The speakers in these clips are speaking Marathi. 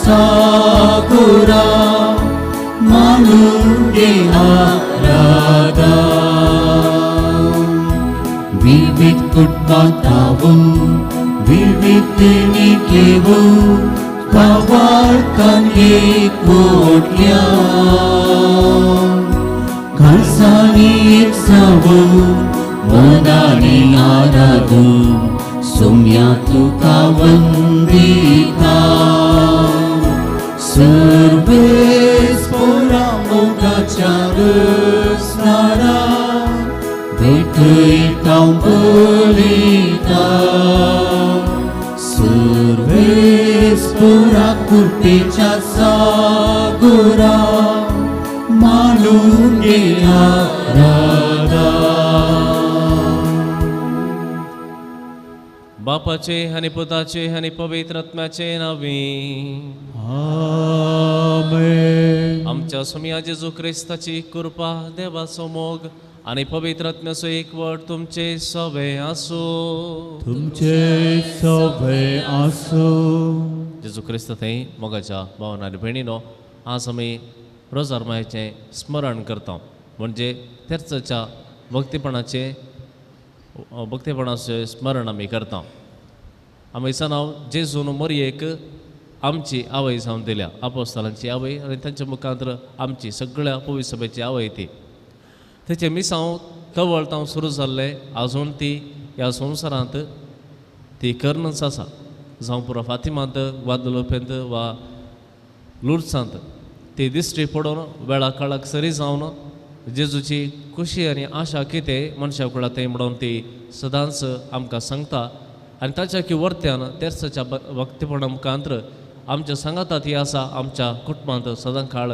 सागुरा मानुगे आराधा विविध कुटुंबातावू विविध निकेवू पावारतान एकवटल्या घरसानी एक जावू मोनानी आराधू सोम्या तुका वंदिता सर्वेस पोरा मोगाच्या रसनारा भेटयता बलिता सर्वेस पोरा कुर्तेच्या सागोरा मानून गेला राधा बापाचे आणि पुताचे आणि पवित्र आत्म्याचे नावे आमेन. आमच्या सुमिया जेजू ख्रिस्ताची कृपा देवाचो मोग आणि पवित्र आत्म्याचो एकवट तुमचे सवे आसो तुमचे सभे आसो. जेजू ख्रिस्त थंय मोगाच्या भावना आनी भयणीनो आज आमी रोजार मायेचें स्मरण करता म्हणजे तेर्चाच्या भक्तीपणाचें स्मरण आमी करता. आमी नांव जेजून मोरयेक आमची आवय जावन दिल्या आपोस्तालांची आवय आनी तांच्या मुखांतर आमची सगळ्या पवित्र सभेची आवय ती. तेचे मिसांव कवळतांव सुरू जाल्ले आजून ती ह्या संवसारांत ती कर्नस आसा जावं पुरो फातिमांत वा दुलोपेंत वा लुर्सांत ती दिश्टी पडून वेळा काळाक सरी जावन जेजूची खुशी आनी आशा कितें मनशा कुळा तें म्हणून ती सदांच आमकां सांगता आनी ताच्या की वर्त्यान तेर्साच्या भक्तीपणा मुखांतर आमच्या सांगातात ती आसा आमच्या कुटुंबांत सदां काळ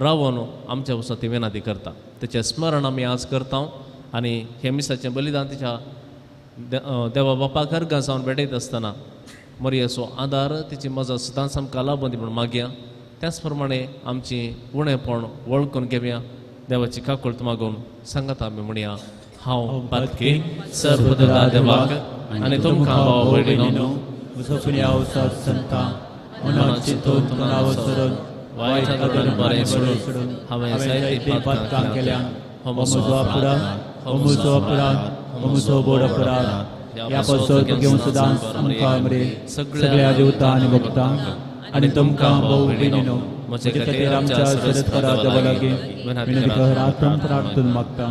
रावन आमच्या वसा ती विनंती करता. तेचें स्मरण आमी आज करता आनी हे मिसाचें बलिदान तिच्या देवा बापा घरगां जावन भेटयत आसतना मरियेचो आदार तिची मजा सदांच आमकां लाभून दी म्हणून मागया. त्याच प्रमाणे आमची उणेपण वळखून घेवया. देवाची काकुळत मागून सांगात आमी म्हणया हांव पातकी सर्वदा देवाक आनी तुमकां भाव भयणीनो मुसफिया उसात संता मनात चिंतून नांव सरून वायट करून बरें सोडून हांवें जायती पातकां केल्यां हो म्हजो अपराध हो म्हजो अपराध हो म्हजो बोड अपराध ह्या पासून घेवन सदांच आमकां मरे सगळ्या देवतां आनी भक्तांक आनी तुमकां भाव भयणीनो म्हजे खातीर आमच्या सरस्वता देवा लागीं विनंती करात प्रार्थना मागता.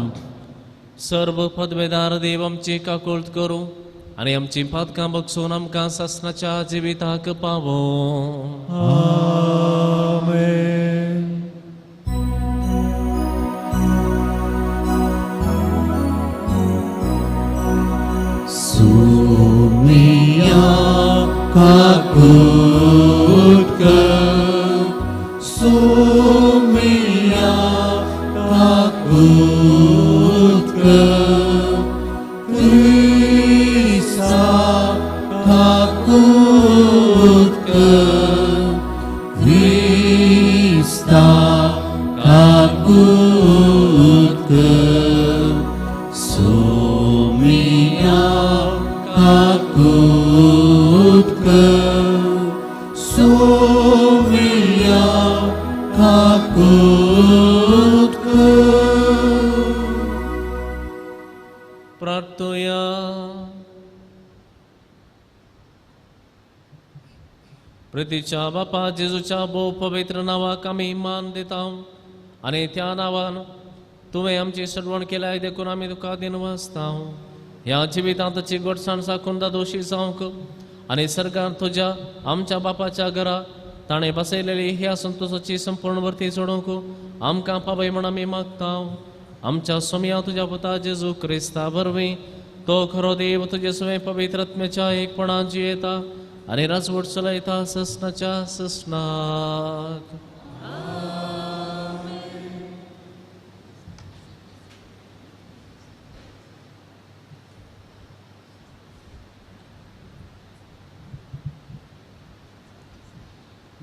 सर्व पदवेदार देव आमची काकुळत करूं आनी आमची पातकां बगसून आमकां सासणाच्या जिविताक पावो. आमेन. सोमिया काकुळत सोमिया काकुळत क्रिस्ता काकुळत क्रिस्ता काकुळत सोमिया काकुळत सोमिया काकुळत प्रार्थया. प्रितीच्या बापा जेजूच्या भोव पवित्र नावाक आमी मान दिता आनी त्या नांवान तुवें आमची सडवण केल्या देखून आमी तुका दिनवासता. ह्या जिवितांतची घडसाण साकून दोशी जावंक आनी सर्गांत तुज्या आमच्या बापाच्या घरा ताणें बसयलेली ह्या संतोशाची संपूर्ण वर्ती सोडूंक आमकां पावय म्हण आमी मागता. आमच्या सोम्या तुज्या पुता जेजू क्रिस्ता वरवीं तो खरो देव तुजे सवे पवित्र आत्म्याच्या एकपणान जियेता आनी राजवट चलयता ससनाच्या ससनाक.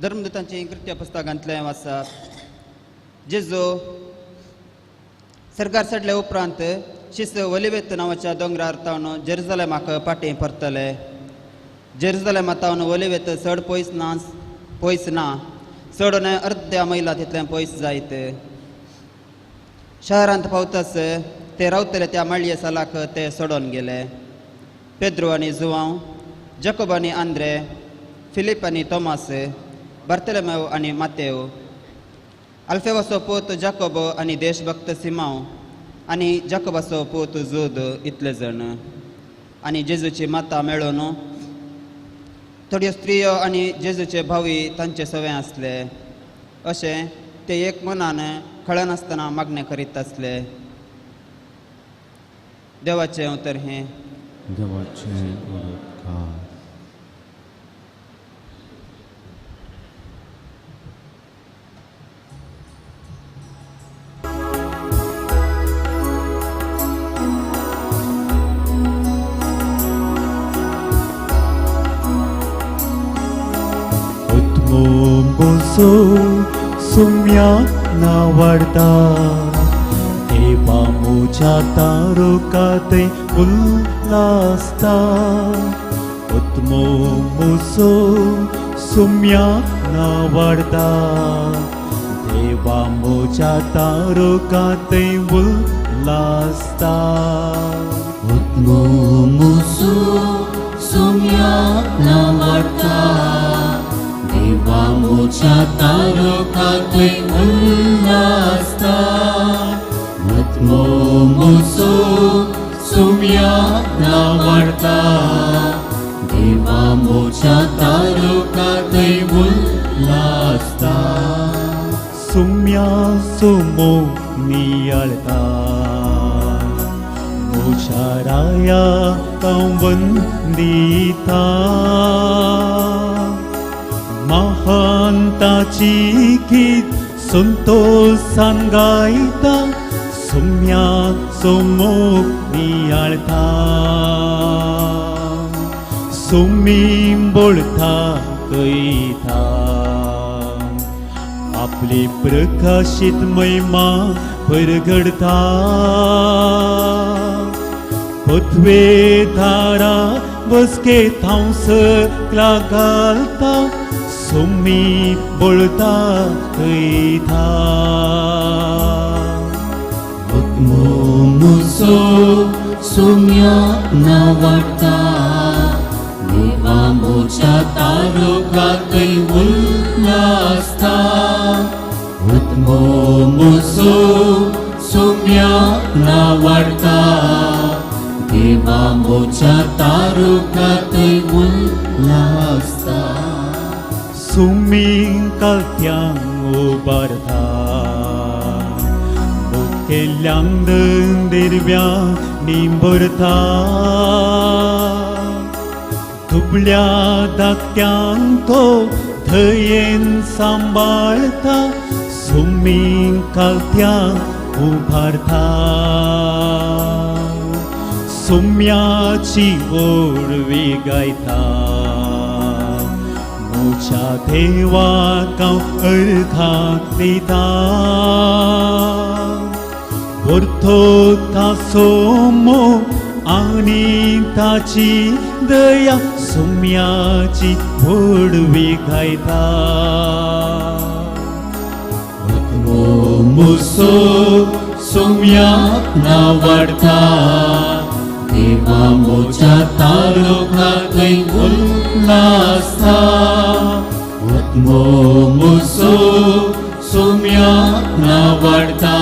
धर्मदूतांचे कृत्य पुस्तकांतले वाचतात. जेजू सरकार चडले उपरांत शिस्त ओलिवेत नांवाच्या दोंगरार तावन जेरुसलेमाक पाटी परतले. जेरुसलेमा तावन ओलिवेत चड पयस नाच पयस ना, चडून अर्ध्या मैला तितल्यान पयस जायत. शहरांत पावतच ते रावतले त्या माळये सालाक ते सोडून गेले. पेद्रू आनी जुवांव, जकोब आनी आंद्रे, फिलीप आनी तोमास, बार्तोलोमेव आनी मातेव, आल्फेवाचो पूत जाकोब आनी देशभक्त सिमांव आनी जाकोबाचो पूत जूद इतले जण. आनी जेजूची माता मेळून थोड्यो स्त्रियो आनी जेजूचे भावी तांचे सवे आसले. अशें ते एक मनान खळनासतना मागणें करीत आसले. देवाचें उतर हें. देवाचें उलोवपाक. उत्मोंबोसो सुम्याक नावाडता, देवा मुझ्या तारुकाते उल्लासता. उत्मोंबोसो सुम्याक नावाडता, देवा मुझ्या तारुकाते उल्लासता. उत्मोंबोसो सुम्याक नावाडता, देवा मुझ्या तारुकाते उल्लासता. उत्मोंबोसो सुम्याक नावाडता, देवा मुझ्या तारुकाते उल्लासता. सुम्या सुमो नियाळता, मुझ्या राया वंदिता. महांताची गीत संतोषान गायता, सुम्या सोमोक नियाळता. सुमी बोलता कयता, आपली प्रकाशित महिमा परगडता. पथवे धारा बसके थांसकला घालता, सुमी बोलता कयता. उत्मोंबोसो सुम्याक नावाडता, देवा मुझ्या तारुकाते उल्लासता. उत्मोंबोसो सुम्याक नावाडता, देवा मुझ्या तारुकाते उल्लासता. सुमी कालत्यांग उबारता, मुखेल्यांग देरव्या निंबरता. दुबळ्या धाकट्यांक तो धयेन सांबाळता, सुमी कालत्यांग उबारता. सुम्याची ओडवी गायता, मुझ्या देवाक हांव अर्घाक दिता. वर्तो ताचो मोग आनी ताची दया, सुम्याची ओडवी गायता. उत्मोंबोसो सुम्याक नावाडता, देवा मुझ्या तारुकाते उल्लासता. उत्मोंबोसो सुम्याक नावाडता,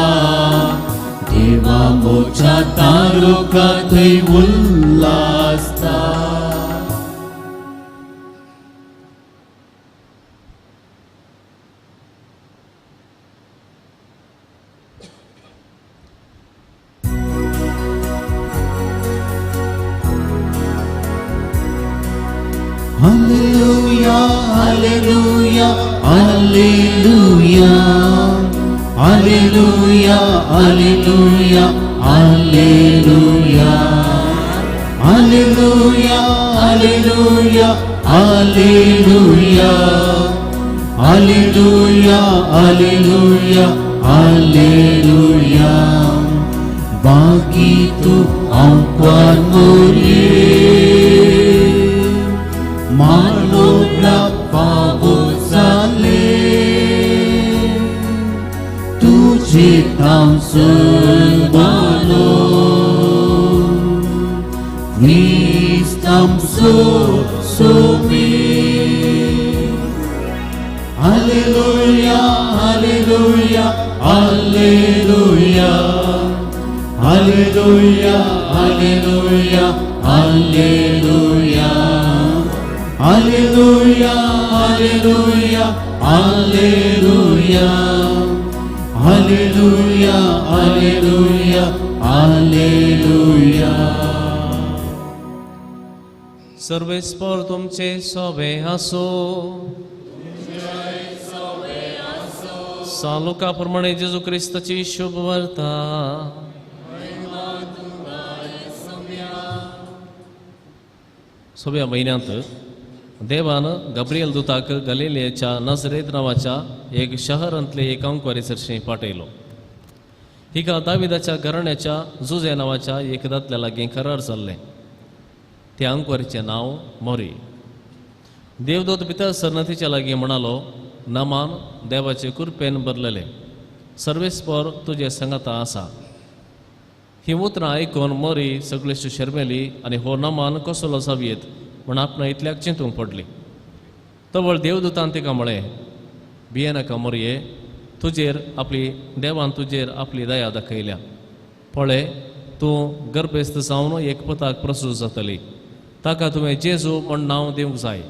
देवा मुझ्या तारुकाते उल्लासता. Hallelujah, hallelujah, hallelujah. Hallelujah, hallelujah, hallelujah. Hallelujah, hallelujah, hallelujah. Hallelujah, hallelujah, hallelujah. Begitu angkuan mulia, makhluk berapa besar Citang sebelum Kristam sumi. Haleluya, haleluya, haleluya, haleluya, haleluya, haleluya, haleluya, haleluya, haleluya, haleluya, haleluya, haleluya. सर्वेस्पर तुमचे सोबे असो. सालुकाप्रमाणे जेजू ख्रिस्ताची शुभ वार्ता. सोब्या महिन्यांत देवान गब्रियल दुताक गलिलेच्या नजरेत नावाच्या एक शहरांतले एक अंकवारीचरशी पाठयलो. हिका दाविदाच्या घराण्याच्या जुजे नावाच्या एक दादल्या लागीं करार जाल्लें. त्या अंकवारीचें नांव मोरी. देवदूत भितर सरनतीच्या लागीं म्हणालो, नामान देवाचे कृपेन भरलेले, सर्वेस्पर तुजे संगता आसा. ही उतरां आयकून मोरी सगळेशी शर्मेली आनी हो नामान कसलो जावयेत म्हण आपणा इतल्याक चिंतूंक पडली. तवळ देवदूतान तिका म्हळें, भियेनाका मोरये, देवान तुजेर आपली दया दाखयल्या. पळय, तूं गर्भेस्त जावन एक पुताक प्रसूत जातली. ताका तुवें जेजू म्हण नांव दिवंक जाय.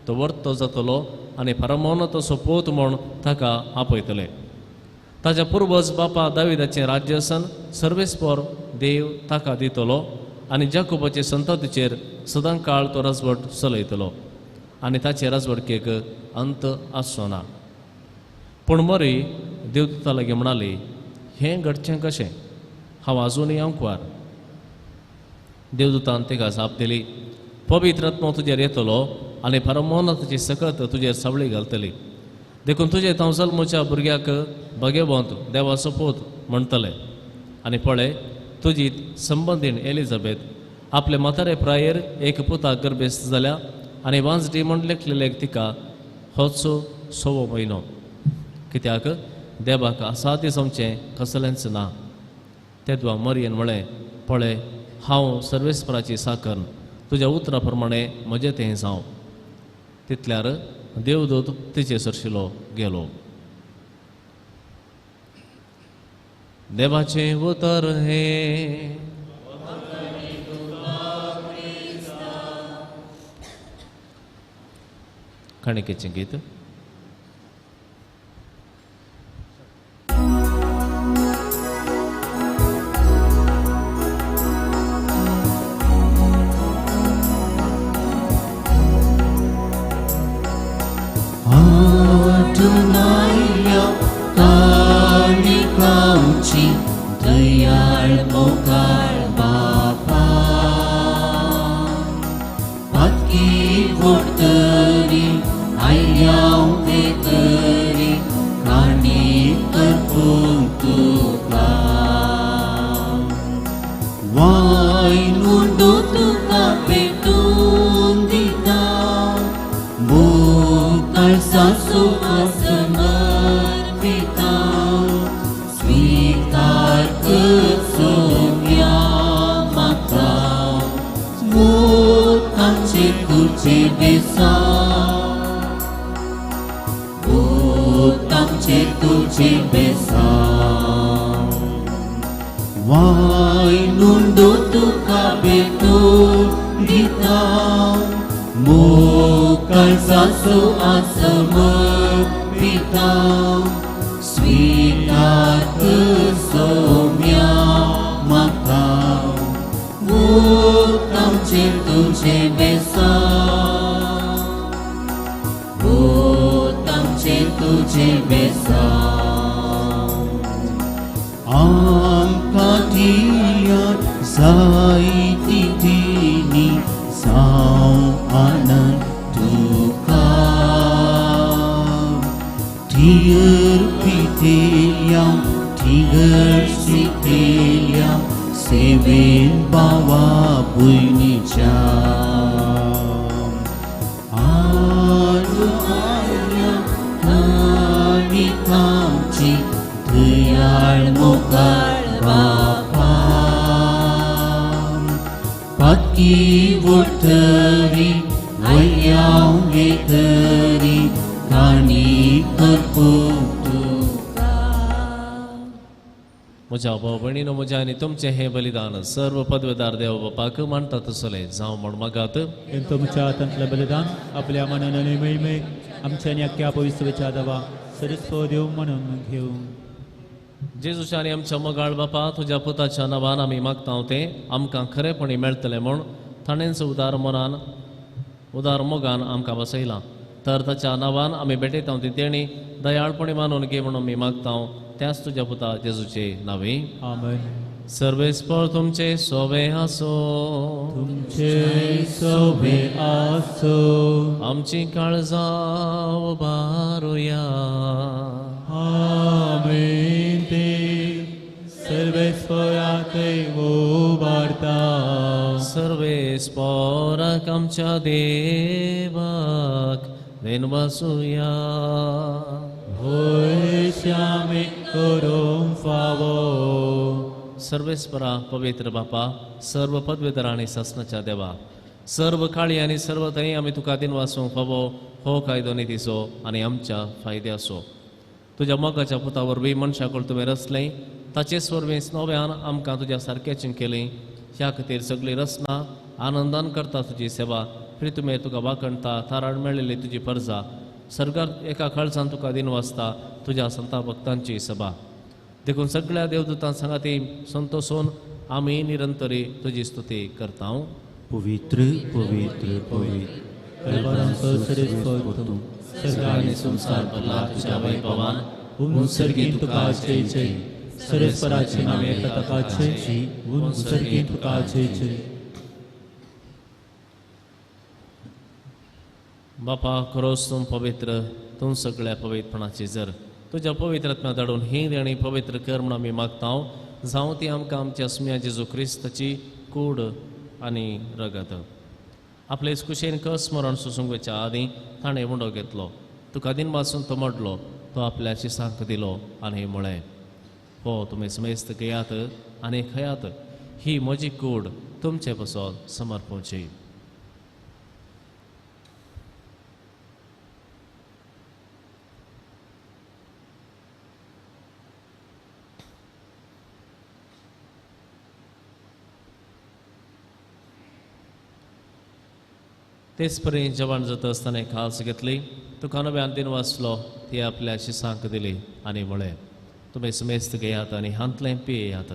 तो वर्तो जातलो आनी परमोन्नत असो पोत म्हूण ताका आपयतले. ताच्या पुर्वज बापा दाविदाचें राज्य आसन सर्वेस्पर देव ताका दितलो आनी जाकोबाचे संततीचेर सदां काळ तो राजवट चलयतलो आनी ताचे राजवटकेक अंत आसचो ना. पूण मोरी देवदूता लागीं म्हणाली, हें घडचें कशें? हांव आजुनूय अंकवार. देवदूतान तिका जाप दिली, पवित्र आत्मा तुजेर येतलो आनी परमोन्नताची सकत तुजेर सावळी घालतली. देखून तुजे हांव जल्मच्या भुरग्याक भगेवंत देवाचो पोत म्हणटले. आनी पळय, तुजी संबंदीण एलिझाबेथ आपले म्हातारे प्रायेर एक पुताक गर्भेस्त जाल्या आनी वांजडी म्हण लेखलेले तिका होचो 6वो म्हयनो. कित्याक देवाक असाध्य जावचें कसलेंच ना. तेदवा मरियेन म्हळें, पळय, हांव सर्वेस्पराची साकन, तुज्या उतरा प्रमाणे म्हजें तें जावं. तितल्यार देवदूत तिचे सरशिलो गेलो. देवाचें उतर हे. काणिकेचें गीत. Adonai kami kauci dayal mokal Bapa. Pagi vorteri ayam veteri kami teruntukkan. Wai nunduk kapetun ditang bukan sasu asemerpitang sweetar kesumya matang bukan ceku besar bukan ceku besar. Wai nunduk kapetun ditang bukan sasu asemerpitang sweetar kesumya matang bukan ceku besar bukan ceku besar. Angkat dia zaiti dini sau anan tukar tiger piteliam tiger siteliam seven bawa bunyi jam. Anu ayam kami kauci daya मुखार बापा पातकी उठवी वयां घेतरी काणी करपू म्हज्या भाव भयणीनो म्हज्या आनी तुमचें हें बलिदान सर्व पदवेदार देव बापाक मानता तसलें जावं म्हण मागात हे तुमच्या हातांतलें बलिदान आपल्या मनान आनी मेळमेळ आमच्या आनी आख्या पवित्रच्या दवा सरिस्को देव म्हणून घेवं. जेजूच्या आनी आमच्या मोगाळ बापा तुज्या पुताच्या नांवान आमी मागता तें आमकां खरेपणी मेळटलें म्हूण ताणेंच उदार मोगान आमकां बसयलां. तर ताच्या नांवान आमी भेटयता ती देणी दयाळपणी मानून घे म्हणून आमी मागता त्याच तुज्या पुता जेजूचे नावे. आमेन. सर्वेस्पर तुमचे सोबे आसो. तुमचे सोबे आसो. आमची काळजां उबारुया. आमेन. ते सर्वेस्पराकय उबारता. सर्वेस्पराक आमच्या देवाक देनवासुया. होय श्यामे करूंक फावो. सर्वेस्परा पवित्र बापा सर्व पदवेदार आनी सासणाच्या देवा सर्व काळी आनी सर्व थंय आमी तुका दिन वासूंक फावो हो कायदो नितीचो आनी आमच्या फायद्याचो. तुज्या मोगाच्या पुता वरवीं मनशाक तुवें रचलें ताचे वरवीं नव्यान आमकां तुज्या सारक्याचें केलें. ह्या खातीर सगळीं रचना आनंदान करता तुजी सेवा प्रितुमेर तुका वाखणटा थाराड मेळिल्ली तुजी परजा सर्गांत एका खळसांत तुका दिन वाजता तुज्या संता भक्तांची सभा देखून सगळ्या देवदूतां सांगाती संतोषून आमी निरंतरी तुजी स्तुती करता. पवित्र पवित्र पवित्र कल्पनांचो सरिस्को तूं सर्ग आनी संसार भरला तुज्या वैभवान. उत्सर्गीत तुका जय जय. सर्वेस्पराचे नावे ताका जय. उत्सर्गीत तुका जय जय. बापा खरोच तूं पवित्र तूं सगळ्या पवित्रपणाची जर तुज्या पवित्रत्म्या धाडून ही देणी पवित्र कर म्हूण आमी मागता. जावं ती आमकां आमच्या सुम्या जेजू क्रिस्ताची कूड आनी रगत आपले कुशेन स्मरण सुसूंक वेच्या आदीं ताणें मुंडो घेतलो तुका दिन पासून तो मोडलो तो आपल्या शिसांक दिलो आनी म्हळें हो तुमी समेस्त घेयात आनी खयात ही म्हजी कूड तुमचे पासत समर्पोवची. तेच परी जवान जाता आसतना खास घेतली तुका नव्यान दिन वाचलो ती आपल्या शिसांक दिली आनी म्हळें तुमी समेस्त घेयात आनी हांतलें पियेयात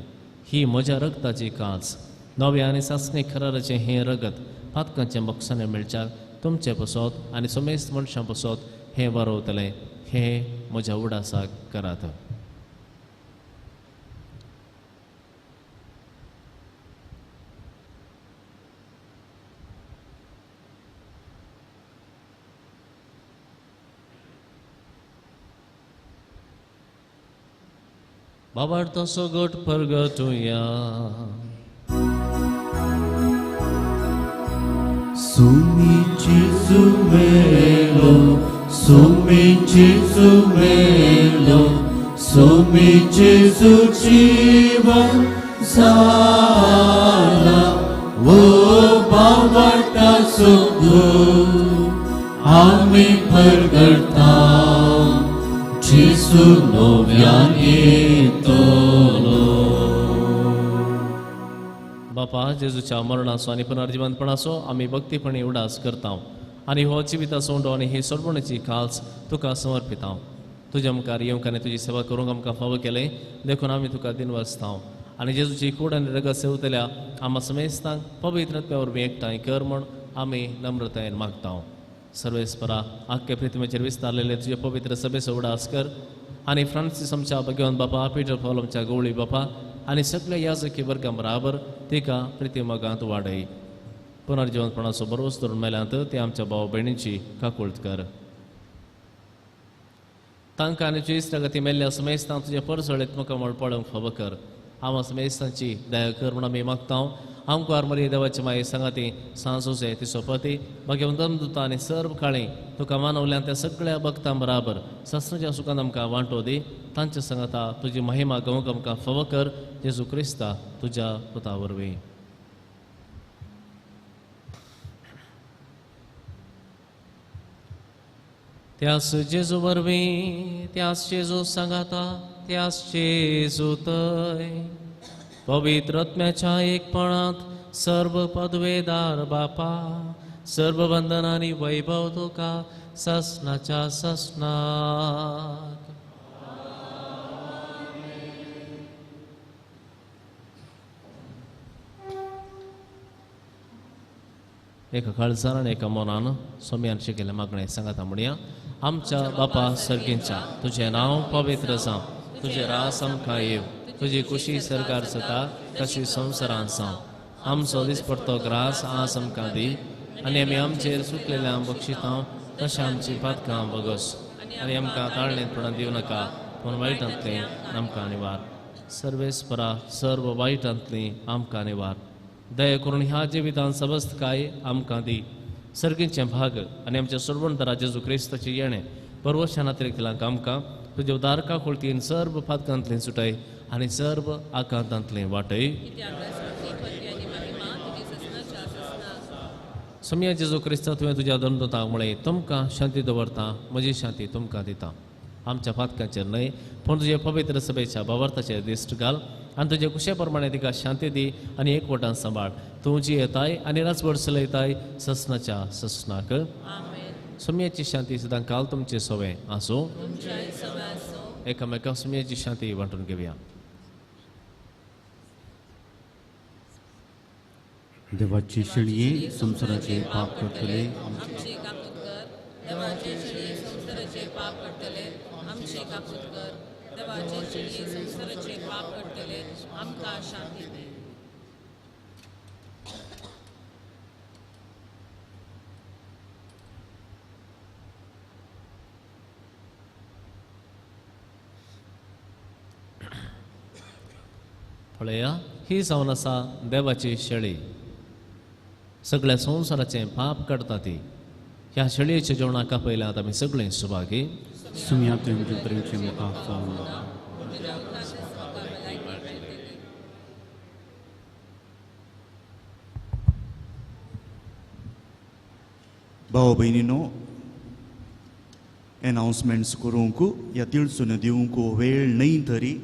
ही म्हज्या रगताची कांच नव्या आनी सासणी खराराचें हें रगत पातकांचें बक्षांनी मेळच्याक तुमचे पसत आनी समेस्त मनशां पसत हें वारोवतलें हें म्हज्या उडासाक करात. बाबार्थ सोगोट परगटुया. सुमीची सुमेलो सुमीची सुमेलो सुमीची सुजीवन जाला वो बाबार्थ सोगोट आमी परगटता Jesu नव्यान येतलो. बापा जेजूच्या मरणाचो आनी पुनर्जिवंतपणाचो आमी भक्तीपणी उडास करता आनी हो जिविता सोंडो आनी ही सोडवणेची काल्स तुका समर्पिता. तुज्या मुखार येवंक आनी तुजी सेवा करूंक आमकां फावो केलें देखून आमी तुका दिन वाचता आनी जेजूची कूड आनी रगत सेवतल्या आम्हा समेस्तांक पवित्रत्म्या वरवीं एकठांय कर म्हूण आमी नम्रतायेन मागता. सर्वेस्परा आख्खे पृथ्वीचेर विस्तारलेले तुजे पवित्र सभेचो उडास कर आनी फ्रांसीस आमच्या भगवान बापा पीटर पॉल आमच्या गवळी बापा आनी सगळ्या याजकी वर्गां बराबर तिका प्रितीमगांत वाडय. पुनर्जिवंतपणाचो बरोस धरून मेल्यांत ते आमच्या भाव भयणींची काकुळट कर. तांकां आनी इश्टागती मेल्ल्या समेस्तां तुजे परसळेत म्हाका मळपळोवंक फावो कर. हांव समेस्तांची दया कर म्हूण आमी मागता. आमकां मरी देवाची माये सांगाती सांजोसे तिचो पती भगवंतन दुता आनी सर्व काळी तुका मानवल्यान त्या सगळ्या भक्तां बराबर सस्नाच्या सुखान आमकां वांटो दी तांच्या सांगाता तुजी महिमा गमक आमकां फावो कर जेजू क्रिस्ता तुज्या पुता वरवीं. त्यास जेजू वरवीं त्यास जेजू सांगाता त्यास जेजू तय पवित्र आत्म्याच्या एकपणात सर्व पदवेदार बापा सर्व वंदनांनी वैभव तुका ससनाच्या ससनाक. एका काळजान आनी एका मनान सोम्यान शिकयल्या मागणें सांगाता म्हणया. आमच्या बापा सर्गींच्या तुझें नांव पवित्र जावं, तुजें रास आमकां येव, तुजी कुशी सरकार जाता तशी संवसारांत जावं. आमचो दिसपडटो ग्रास आज आमकां दी आनी आमी आमचेर सुटलेल्यांक बक्षितां तशें आमची पातकां बगस आनी आमकां ताळणेंतपणां दिवं नाका पूण वायटांतलीं आमकां निवार. सर्वेस्परा सर्व वायटांतलीं आमकां निवार. दया करून ह्या जिवितांत सबस्त काय आमकां दी. सर्गींचें भाग आनी आमच्या सोडवणदारा जेजू क्रिस्ताचें येणें परवशान अतिरिक्तलांक आमकां तुज्या उदारका खुळतीन सर्व पातकांतलीं सुटय आनी सर्व आकांतांतलीं वाटय. सोम्या जेजू क्रिस्ता तुवें तुज्या दंडोताक म्हळें तुमकां शांती दवरता, म्हजी शांती तुमकां दिता. आमच्या पातकांचेर न्हय पूण तुजे पवित्र सभेच्या भावार्थाचेर दिश्ट घाल आनी तुजे कुशे प्रमाणे तिका शांती दी आनी एकवटान सांबाळ. तूं जी येताय आनी राजवट चलयताय ससनाच्या ससनाक. सोम्याची शांती सदां काल तुमचे सोवे आसूं. एकामेकांक सोम्याची शांती वांटून घेवया. देवाची शेळये संसाराचे पाप करतले. आमची कापूत कर. देवाचे शेळये संसाराचे पाप करतले. आमची कापूत कर. देवाचे शेळये संसाराचे पाप करतले. आमकां शांती दी. पळया ही जावन आसा देवाची शेळी. सगळ्या संवसाराचें पाप काडटा ती. ह्या शेळयेच्या जेवणाक पयल्यात आमी सगळीं सुभागी. सुम्या तुमचे प्रेमचे मुखार जावन भाव भयणीनो, एनाउन्समेंट्स करूंक या तिळसून दिवंक वेळ न्हय तरी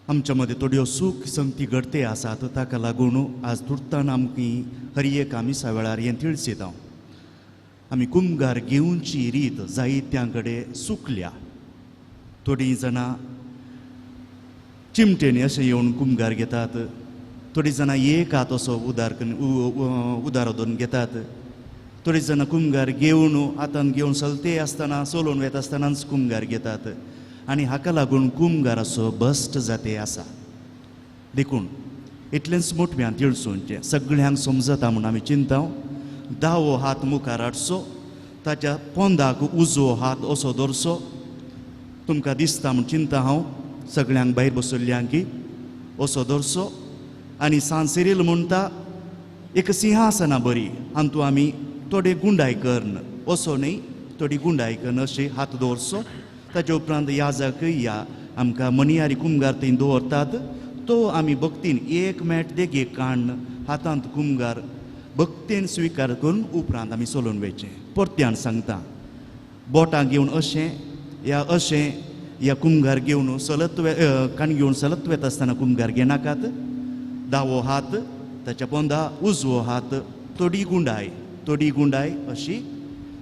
आमच्या मदीं थोड्यो सूख संगती घडते आसात. ताका लागून आज तुर्तान आमकी हर एक आमिसा वेळार हें तिळसितां आमी कुमगार घेवची रीत जायत्यां कडेन सुकल्या. थोडीं जाणां चिमटेनी अशें येवन कुमगार घेतात. थोडीं जाणां एक हात असो उदारोदन घेतात. थोडीं जाणां कुमगार घेवन हातान घेवन चलते आसतना चलोवन वता आसतनाच कुमगार घेतात. आनी हाका लागून कुमगाराचो बस्ट जाते आसा. देखून इतलेंच मोठव्यान तिळसूनचें सगळ्यांक समजता म्हूण आमी चिंताव. दावो हात मुखार हाडचो, ताच्या पोंदाक उजवो हात असो दवरचो. तुमकां दिसता म्हूण चिंता हांव सगळ्यांक भायर बसयल्ल्यांक की असो दवरचो. आनी सांसेरील म्हणटा एक सिंहासना बरी हातूंत आमी थोडे गुंडायकर्न असो न्हय थोडी गुंडायकर्न अशें हात दवरचो. ताचे उपरांत याजक या आमकां मणियारी कुमगार थंय दवरतात. तो आमी भक्तीन एक मेट देगेक काडन हातांत कुमगार भक्तीन स्विकार करून उपरांत आमी चलोवन वयचें. परत्यान सांगता बोटां घेवन अशें या कुमगार घेवन चलत काण घेवन चलत वता आसतना कुमगार घेनाकात. दावो हात ताच्या पोंदा उजवो हात थोडी गुंडाय अशी.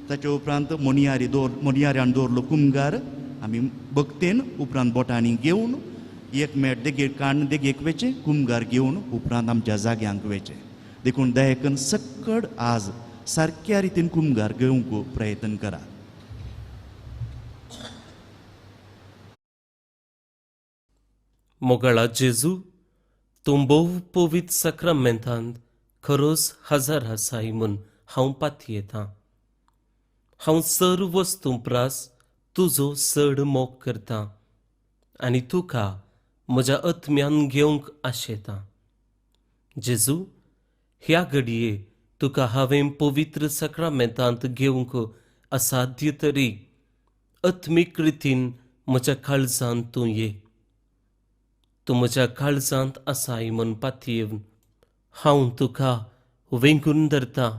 ताचे उपरांत मणियाऱ्यान दवरलो कुमगार आमी भक्तेन उपरांत बोटांनी घेवन एक मेट देगेर काडन देगेक वेचें कुमगार घेवन उपरांत आमच्या जाग्यांक वेचें. देखून दयेकन सक्कड आज सारक्या रितीन कुमगार घेवंक प्रयत्न करा. मोगळा जेजू तूं भोव पवित्र सक्रामेंतांत खरोच हजर आसाय म्हूण हांव पातयेतां. हांव सर्व वस्तू प्रास तुजो चड मोग करतां आनी तुका म्हज्या आत्म्यान घेवंक आशेतां. जेजू, ह्या घडये तुका हांवें पवित्र सक्रामेंतांत घेवंक असाध्य तरी आत्मीक रितीन म्हज्या काळजांत तूं ये. तूं म्हज्या काळजांत आसाय म्हूण पातयेवन हांव तुका वेंगून धरतां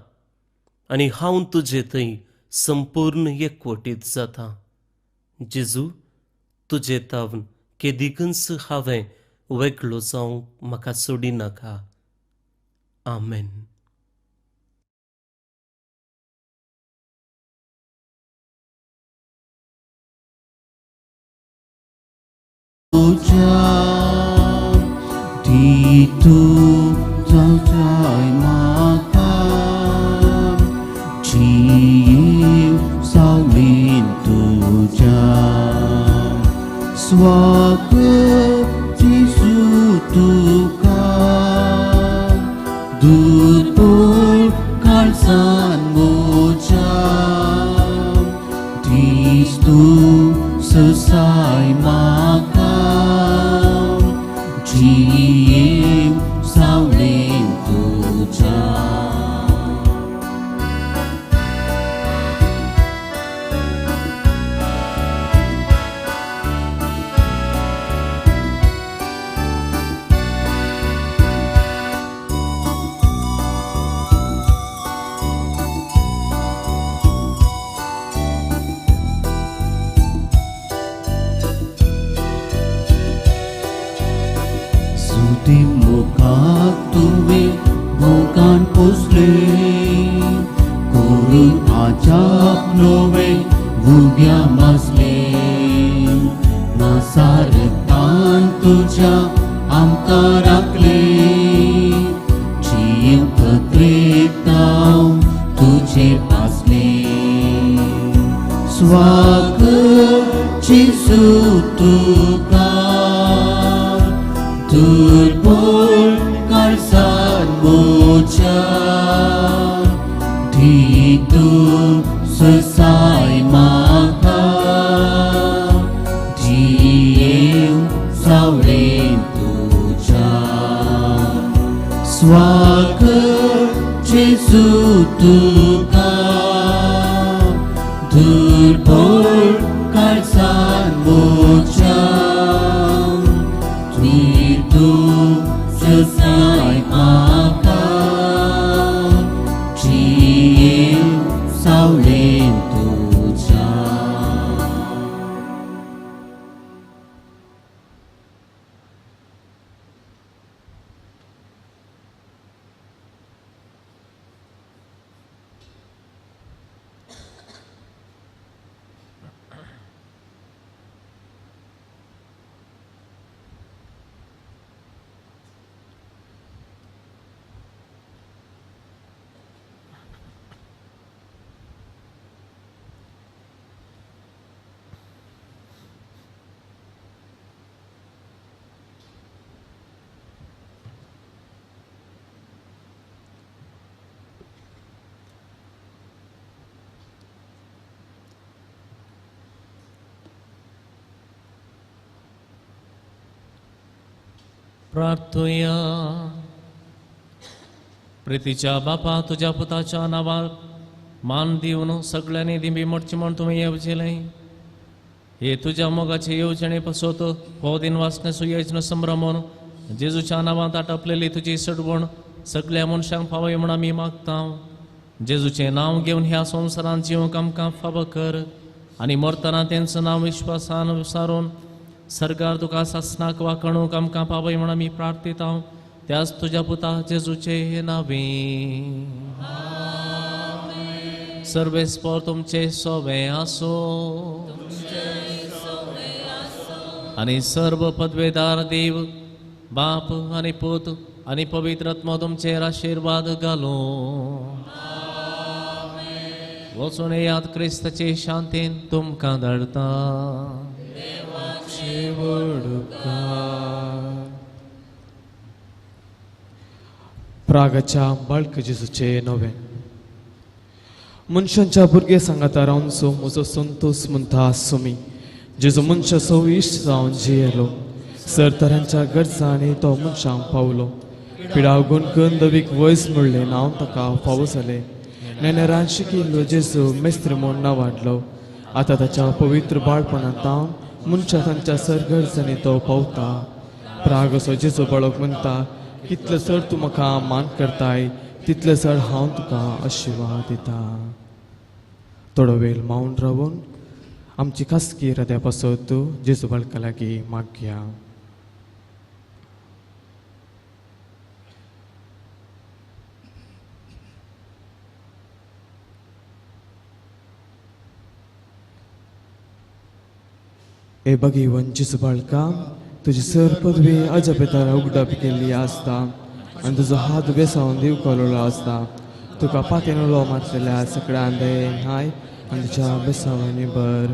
आनी हांव तुजे थंय संपूर्ण एकवटीत जाता. जेजू, तुजे तावन केदीकच हांवें वेगळो जावंक म्हाका सोडी नाका. आमेन. तुझ्या ती तूं जाय म्हाका जीव सावलीन तुझ्या स्वाक जेजू तुका दूध पोळ काळजान म्हज्या दीस तूं ससाय म्हाका जीव सावलीन तुझ्या. सुदी मुखाक तुवें मोगान पोसले करून आजाप नोवें भुग्या मासले. नासारतान तुझ्या आमकां राखले जीव पत्रेक हांव तुजे पासले. स्वाग जेजू तुका दूध पोळ काळजान म्हज्या धी तूं ससाय म्हाका जीव सावलीन तुझ्या. स्वाग जेजू तुका दूध पोळ काळजान म्हज्या तूं ससाय म्हाका जीव सावलीन तुझ्या. प्रार्थुया. प्रितीच्या बापा, तुझ्या पुताच्या नावार मान दिवन सगळ्यांनी दिंबी मोडची म्हण तुवें येवजिलें. हे तुझ्या मोगाचे येवजणे पसोत हो दिन वाचणे सुयोजन संभ्रमून जेजूच्या नांवांत आटपलेली तुजी सडवण सगळ्या मनशांक फावय म्हण आमी मागता. जेजूचें नांव घेवन ह्या संवसारांत जिवंक आमकां फाव कर आनी मरतना तेंचं नांव विश्वासान विसारून सरकार तुका सासनाक वाकणूक आमकां पावय म्हण आमी प्रार्थिता. त्याच तुझ्या पुता जेजूचे नावे. सर्वेस्पर तुमचे सोवे आसो आनी सर्व पदवेदार देव बाप आनी पूत आनी पवित्र आत्मा तुमचेर आशीर्वाद घालो. वचून याद क्रिस्ताचे शांतीन तुमकां धाडटा. प्रागाच्या बाळक जेजूचे नवे. मनशांच्या भुरगे सांगाता रावन सो म्हजो संतोष म्हणटा सुमी. जेजू मनशा सविश्ट जावन जियेलो. सरतरांच्या गरजांनी तो मनशांक पावलो. पिडाव गुणकन दवीक वयस म्हणले नांव ताका फावो जालें. नेनेरान शिकिल्लो जेजू मेस्त्री म्हूण वाडलो. आतां ताच्या पवित्र बाळपणांत हांव मनशा तांच्या सरगर्जनी तो पावता प्राग असो जेजो बाळक म्हणटा कितले चड तूं म्हाका मान करताय तितले चड हांव तुका आशिर्वाद दिता. थोडो वेळ मौन रावून आमची खासगी हृदया पासत जेजू बाळका लागीं मागया. हे भगीवन जेजू बाळका तुजी सर पदवी अजा पितारा उगडाप केल्ली आसता आनी तुजो हात बेसावन दिव कोलोलो आसता. तुका पातेन उलो मारलेल्या सगळ्या न्हाय आनी तुज्या बेसावांनी भर.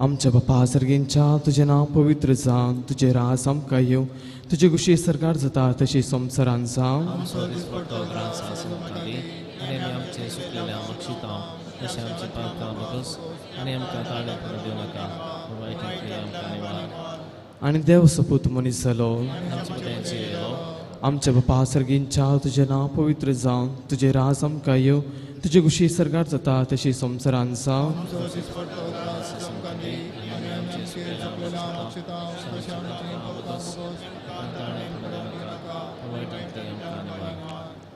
आमच्या बापा सर्गेंच्या तुजें नांव पवित्र जावन तुजे रास आमकां येवं तुजी कुशी सरकार जाता तशी संवसारान जावं. आनी आमचे सुटलेल्या बक्षिता तशें आमचे पातकां बगस आनी आमकां ताळ्या पडूं दिवं नाका वायटांतली आमकां निवार. आनी देव सपूत मनीस जालो आमचे पित्याचें येलो आमच्या बापा सर्गेंच्या तुजें नांव पवित्र जावन तुजे रास आमकां येवं तुजी कुशी सरकार जाता तशी संवसारान जावं.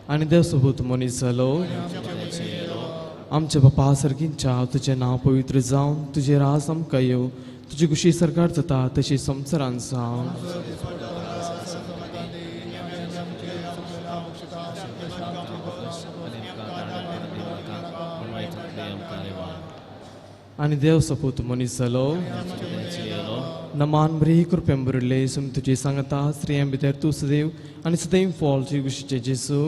आनी देव सपूत मनीस जालो आमच्या बापा सर्गेंच्या तुजें नांव पवित्र जावन तुजे रास आमकां येवं तुजी कुशी सरकार जाता तशी संवसारान जावं. आनी देव सपूत मनीस जालो नमान बरी कृपेन भरिल्ले सुम तुजी सांगता स्त्रियां भितर तूं सदैव आनी सदैव फॉलची कुशीचे जेजू.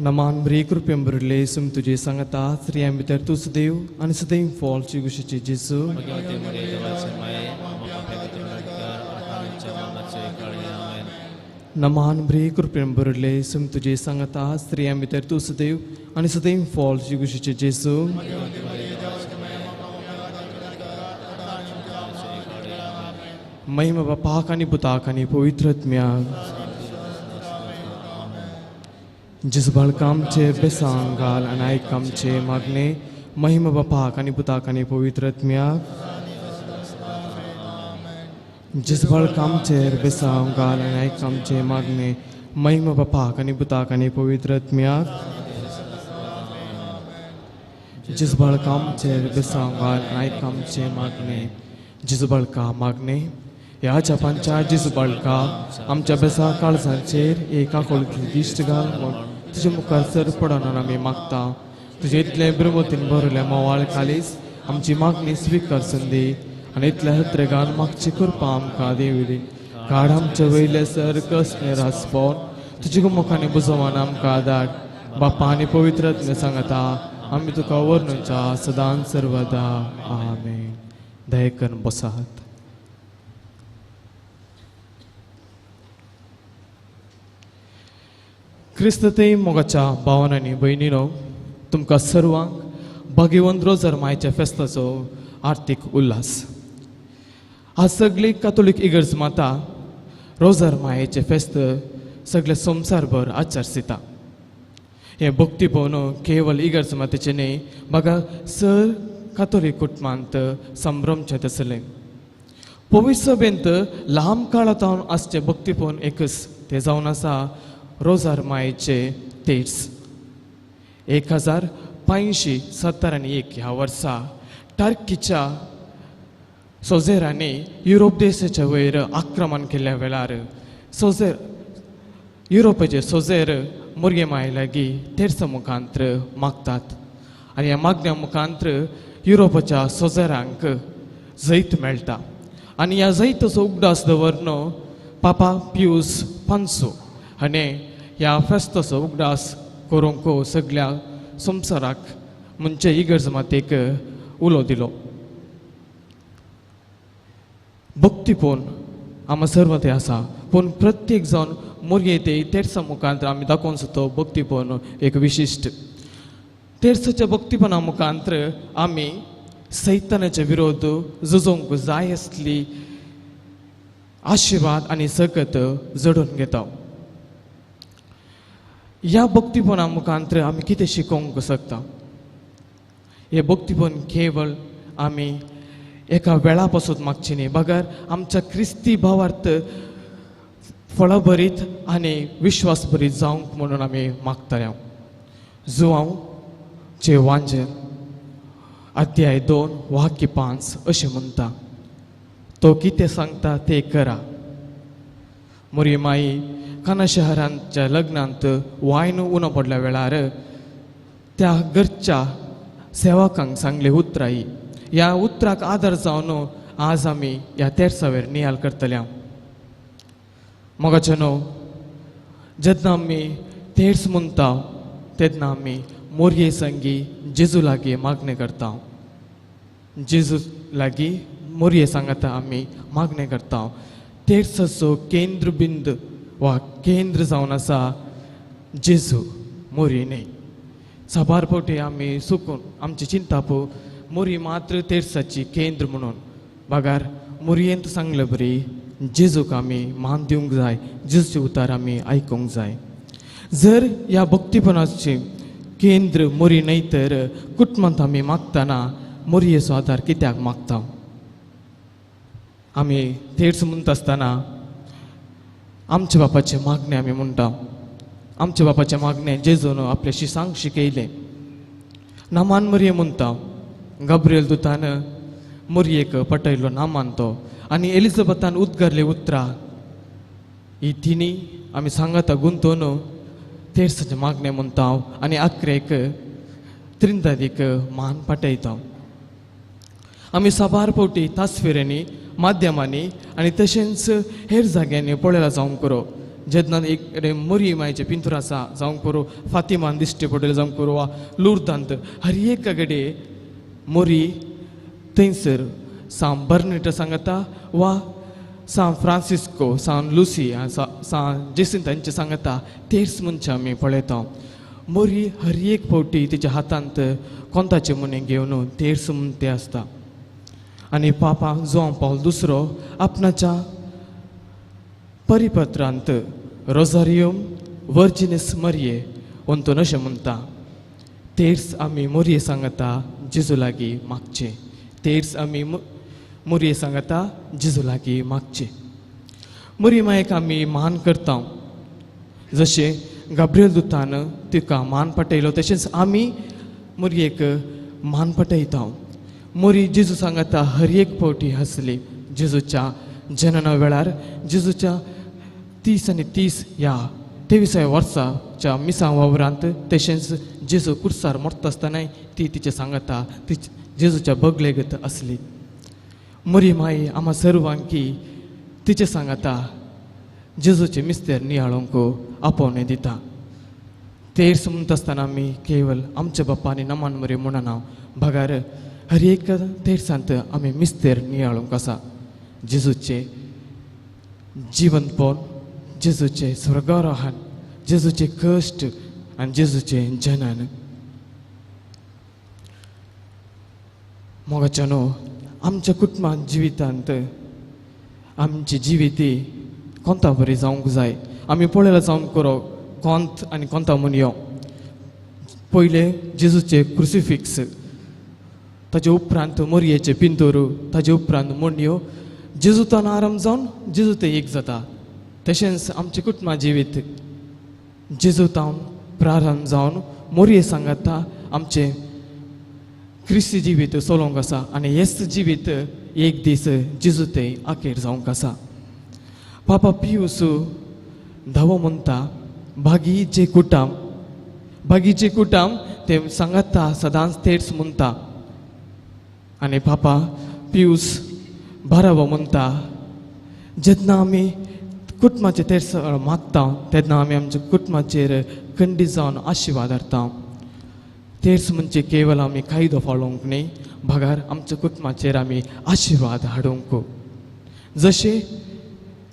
नमान बरी कृपेन भरिल्ले सुम तुजी सांगता स्त्रियां भितर तूं सदैव आनी सदैव फॉलची कुशीचे जेजू. नमान बरी कृपेन भरिल्ले सुम तुजी सांगता स्त्रियां भितर तूं सदैव आनी सदैव फॉलची कुशीचे जेजू. महिमा बापाक आनी पुताक आनी पवित्र आत्म्याक. जेजू बाळका आमचे बेसांग घाल आनी आयक आमचे मागणे महिमा बापाक आनी पुताक आनी पवित्र आत्म्याक. जेजू बाळका आमचेर बेसांव घाल आनी आयक आमचे मागणे महिमा बापाक आनी पुताक आनी पवित्र आत्म्याक. जेजू बाळका आमचेर बेसांव घाल आनी आयक आमचे मागणे जेजू बाळका मागणे ह्या जपांच्या जेजू बाळका आमच्या बेसा काळजांचेर एका खोलकी दिश्ट घाल म्हूण तुजे मुखार सर पडोन आमी मागता. तुजे इतले ब्रमतीन भरिल्ले मोवाळ कालीस आमची मागणी स्विकार संदी आनी इतल्या हत्रेगान मागची कृपा आमकां देंवली. काड आमचे वयले सर कसले रासपोन तुजे मुखांनी बुजोवन आमकां धाड. बापा आनी पवित्र आत्मे सांगता आमी तुका वर्णुच्या सदां सर्वदा आमेन. दया करून बसात. क्रिस्त ते मोगाच्या भावान आनी भयणीनो तुमकां सर्वांक भगवंत रोजर मायच्या फेस्ताचो आर्थीक उल्हास. आज सगळी कातोलीक इगर्ज माता रोजर मायेचे फेस्त सगळे संवसारभर आचरसिता. हे भक्तीपण केवळ इगर्ज मातेचे न्ही म्हाका सर कातोलीक कुटुंबांत संभ्रमचे आसले. पवित्र सभेंत लांब काळातावन आसचे भक्तीपण एकच ते जावन आसा रोजर मायेचे तेट्स. 1571 ह्या वर्सा टर्कीच्या सोजेरांनी युरोप देशाच्या वयर आक्रमण केल्ल्या वेळार युरोपाचे सोजेर मुरगे माये लागीं तेर्सा मुखांत्र मागतात आनी ह्या मागण्या मुखांत्र युरोपाच्या सोजेरांक जैत मेळटा. आनी ह्या जैताचो उगडास दवरन पापा पियूस पांचवो हाणें ह्या फेस्ताचो उगडास करूंक सगळ्या संवसाराक म्हणजे इगर्ज मातेक उलो दिलो. भक्तीपण आमी सर्व ते आसा पूण प्रत्येक जण मुरगे ते तेर्सा मुखांत्र आमी दाखोवन सुद्दां भक्तीपण एक विशिश्ट. तेर्साच्या भक्तीपणा मुखांत्र आमी सैतानाच्या विरोध झुजोवंक जाय आसली आशिर्वाद आनी सकत जडून घेता. ह्या भक्तीपणा मुखांत्र आमी कितें शिकोवंक शकता. हे भक्तीपण केवळ आम्ही एका वेळापासून मागचे न्ही बगर आमच्या ख्रिस्ती भावार्थ फळभरीत आणि विश्वासभरीत जावंक म्हणून आमी मागतले. जुवांव चे वांजल अध्याय 2 वाक्य 5 अशें म्हणटा, तो कितें सांगता ते करा. मोरी माई काना शहरांच्या लग्नांत वायन उणो पडल्या वेळार त्या घरच्या सेवकांक सांगले उतराई. ह्या उतराक आदार जावन आज आमी ह्या तेरसावेर नियाल करतल्या. मोगाचेनो जेन्ना आमी तेर्स म्हणटा तेन्ना आमी मोरये संगी जेजू लागीं मागणें करता. जेजू लागीं मोरये सांगाता आमी मागणें करता. तेर्साचो केंद्र बिंद वा केंद्र जावन आसा जेजू मोरी न्ही. साबार फावटी आमी चुकून आमची चिंता पळय मोरी मात्र तेर्साची केंद्र म्हणून बागार मोरयेंत सांगले बरी जेजूक आमी मान दिवंक जाय, जेजूचे उतार आमी आयकूंक जाय. जर ह्या भक्तीपणाचे केंद्र मोरी न्हय तर कुटुंबांत आमी मागतना मोरयेचो आदार कित्याक मागता. आमी तेर्स म्हणटा आसतना आमच्या बापाचे मागणे आमी म्हणटा. आमच्या बापाचे मागणे जेजून आपल्या शिसांक शिकयले. नामान मोरये म्हणटा. गब्रियल दुतान मोरयेक पटयलो नामान तो आनी एलिझाबेथान उद्गारले उतरां ही तिनी आमी सांगाता गुंतोवन तेर्साचे मागणे म्हणटा आनी अकरेक त्रिंदादीक मान पटयता. आमी साबार फावटी तासफिरांनी माध्यमांनी आनी तशेंच हेर जाग्यांनी पळयला जावंक पुरो. जेन्ना एक कडेन मोरी मायचे पिंतूर आसा जावंक पुरो, फातिमान दिश्टी पडले जावंक पुरो, वा लुर्दांत हर एक कडेन मोरी थंयसर सान बर्नेट सांगता वा सान फ्रांसिस्को, सान लुसी, सान जेसिंता हांचे सांगता तेर्स मनशां आमी पळयता. मोरी हर एक फावटी तिच्या हातांत कोंताचे मुने घेवन तेर्स म्हणते आसता. आनी पापा जुआंव पावल दुसरो आपणाच्या परिपत्रांत रोझारियम वर्जिनिस मरिये वंतून अशें म्हणटा, तेर्स आमी मोरये सांगता जेजू लागीं मागचे. तेर्स आमी मोरये सांगता जेजू लागीं मागचे. मोरये मायेक आमी मान करता. जशें गब्रियल दुतान तिका मान पटयलो तशेंच आमी मोरयेक मान पटयता. मोरी जेजू सांगता हर एक फावटी हसली. जेजूच्या जनना वेळार जेजूच्या 30 आनी 30 ह्या 23व्या वर्साच्या मिसां वावरांत तशेंच जेजू कुर्सार मरता आसतनाय ती तिचे सांगता ती जेजूच्या बगलेगत आसली. मोरी माई आम्हा सर्वांकी तिचे सांगता जेजूचे मिस्तेर नियाळोंक आपोवणें दिता. तेर्स म्हणटा आसतना आमी केवळ आमच्या बापानी नमान मोरी म्हणना भागार हर एक तेर्सांत आमी मिस्तेर नियाळोंक आसा. जेजूचे जिवंतपण, जेजूचे स्वर्गारोहण, जेजूचे कश्ट आनी जेजूचे जनन. मोगाच्यानो आमच्या कुटुंबांत जिवितांत आमची जिविती कोंता बरी जावंक जाय. आमी पळयला जावंक करो कोंत आनी कोंता मुनयो. पयले जेजूचे क्रुसिफिक्स, ताजे उपरांत मोरयेचे पिंतूर, ताजे उपरांत मोणयो. जेजूतान आराम जावन जेजूते एक जाता. तशेंच आमचे कुटुंबा जिवीत जेजूतान प्रारंभ जावन मोरये सांगता आमचे क्रिस्ती जिवीत चलोवंक आसा आनी हेच जिवीत एक दीस जेजूते आखेर जावंक आसा. पापा पियूस धवो म्हणटा बागीचे कुटाम ते सांगता सदांच तेर्स म्हणटा. आनी पापा पियूस 12 म्हणटा जेन्ना आमी कुटुंबाचे तेर्स मागता तेन्ना आमी आमच्या कुटुंबाचेर खंडीत जावन आशिर्वाद हाडटा. तेर्स म्हणजे केवळ आमी कायदो पाळोवंक न्ही भागार आमच्या कुटुंबाचेर आमी आशिर्वाद हाडूंक. जशें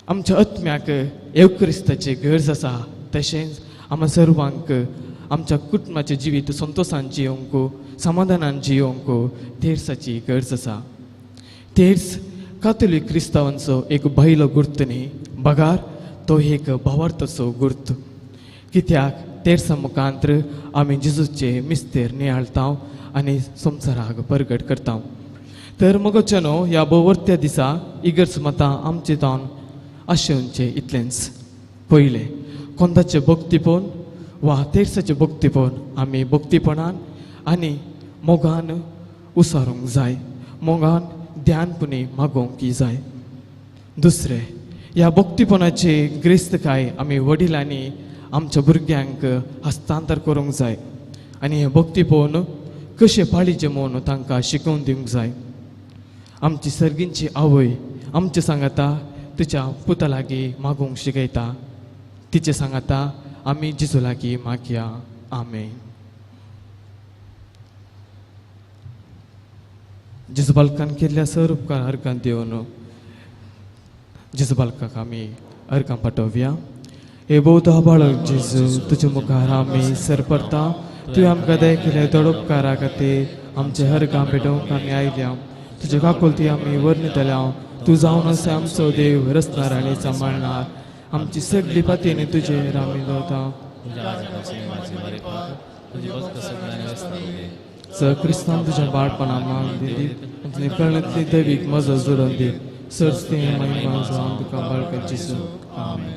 आमच्या आत्म्याक येवक्रिस्ताची गरज आसा तशेंच आम्हा सर्वांक आमच्या कुटुंबाचें जिवीत संतोशान जियोंक, समाधानान जियोंक तेर्साची गरज आसा. तेर्स कातोलीक क्रिस्तांवांचो एक भायलो गुर्त न्ही बगार तो एक भावार्थाचो गुर्त. कित्याक तेर्सा मुखांतर आमी जेजूचे मिस्तेर नियाळटा आनी संवसाराक परगट करता. तर मगोचनो ह्या बोवर्त्या दिसा इगर्ज मतां आमचे जावन आशेवचे इतलेंच. पयलें कोंदाचे भक्ती पळोवन वा तेर्साचे भक्ती पळोवन आमी भक्तीपणान आनी मोगान उसारूंक जाय, मोगान ध्यानपणी मागोवंक जाय. दुसरें ह्या भक्तीपणाची ग्रेस्तकाय आमी वडिलांनी आमच्या भुरग्यांक हस्तांतर करूंक जाय आनी हे भक्ती पळोवन कशें पाळीचें म्हूण तांकां शिकोवन दिवंक जाय. आमची सर्गींची आवय आमचे सांगाता तिच्या पुता लागीं मागोवंक शिकयता. तिचे सांगाता आमी जेजू लागीं मागया. आमेन. जेजू बालकान केल्ल्या सर उपकार अर्गां दिवन जेजू बालकाक आमी अर्गां पाठोवया. हे बोवता बाळक जेजू तुजे मुखार आमी सरपरता. तुवें आमकां दय केले चड उपकारा खातीर आमचे अर्गां पेटोवंक आमी आयल्या. तुजे काकुलती आमी वर्णितल्या. तूं जावन आसा आमचो देव रचणार आनी सांबाळणार. आमची सगळी पातींनी तुजेर आमी दवरता. सर क्रिस्तांव तुज्या बाळपणान मान दी कळ्ळतली दैवीक मजत जोडून दी. सर्स्ती महिमा जावन तुका बाळक जेजू. आमेन.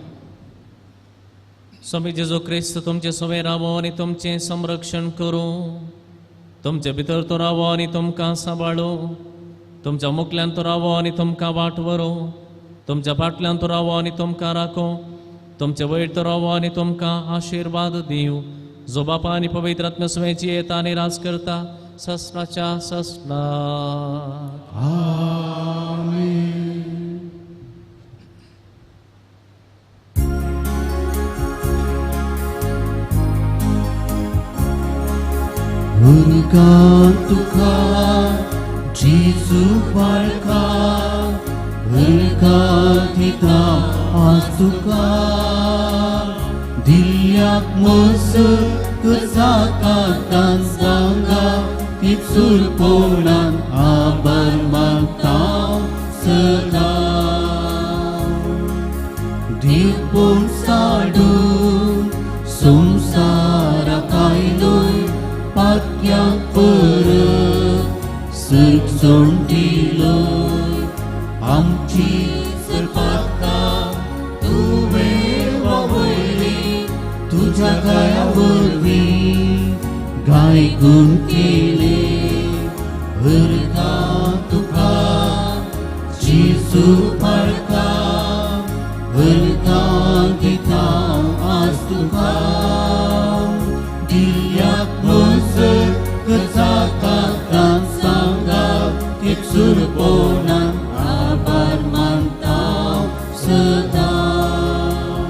स्वामी जेजू क्रिस्त तुमचे सवय रावो आनी तुमचें संरक्षण करूं. तुमचे भितर तो रावो आनी तुमकां सांबाळो. तुमच्या मुखल्यान तो रावो आनी तुमकां वाट व्हरो. तुमच्या फाटल्यान तो रावो आनी तुमकां राखो. तुमचे वयर तो रावो आनी तुमकां आशिर्वाद दिवं. जो बापा आनी पवित्र आत्म्याची येता आनी राज करता ससनाच्या ससना. Urga tuka Jesu barka Urga kita asuka Diak musuh kesakatan sangga Tipsul ponan abar mantau sedang Dipun sadu sumsara kailui Patyang perut Sukson diloi Amci serpata Tuwe waweli Tuja kaya berwi Gai gun kili Berka tuka Jisu parka Berka kita astuka Diak musuh kesakatan sanggap Tipsur ponan abar mantau sedang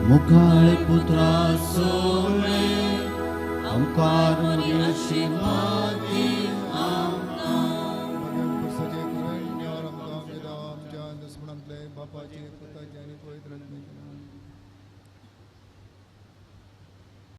Mukal putra sole Angkar menyashimati